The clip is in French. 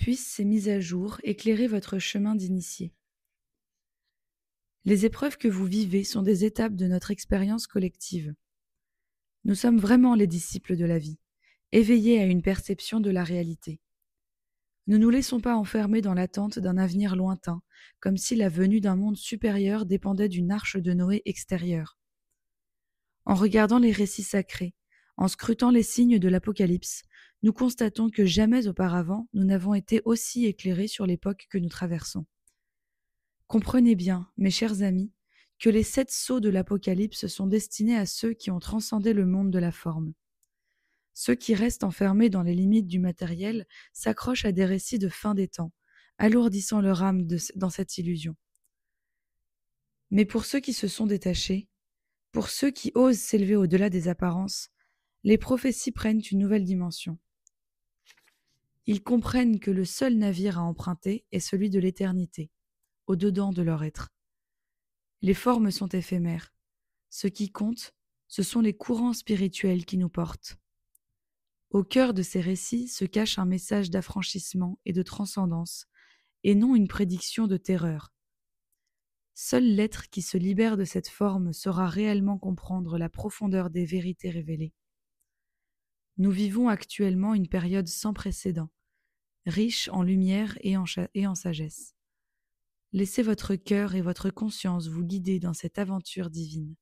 Puissent ces mises à jour éclairer votre chemin d'initié. Les épreuves que vous vivez sont des étapes de notre expérience collective. Nous sommes vraiment les disciples de la vie, éveillés à une perception de la réalité. Ne nous laissons pas enfermer dans l'attente d'un avenir lointain, comme si la venue d'un monde supérieur dépendait d'une arche de Noé extérieure. En regardant les récits sacrés, en scrutant les signes de l'Apocalypse, nous constatons que jamais auparavant nous n'avons été aussi éclairés sur l'époque que nous traversons. Comprenez bien, mes chers amis, que les 7 sceaux de l'Apocalypse sont destinés à ceux qui ont transcendé le monde de la forme. Ceux qui restent enfermés dans les limites du matériel s'accrochent à des récits de fin des temps, alourdissant leur âme dans cette illusion. Mais pour ceux qui se sont détachés, pour ceux qui osent s'élever au-delà des apparences, les prophéties prennent une nouvelle dimension. Ils comprennent que le seul navire à emprunter est celui de l'éternité, au-dedans de leur être. Les formes sont éphémères. Ce qui compte, ce sont les courants spirituels qui nous portent. Au cœur de ces récits se cache un message d'affranchissement et de transcendance, et non une prédiction de terreur. Seul l'être qui se libère de cette forme saura réellement comprendre la profondeur des vérités révélées. Nous vivons actuellement une période sans précédent, riche en lumière et en sagesse. Laissez votre cœur et votre conscience vous guider dans cette aventure divine.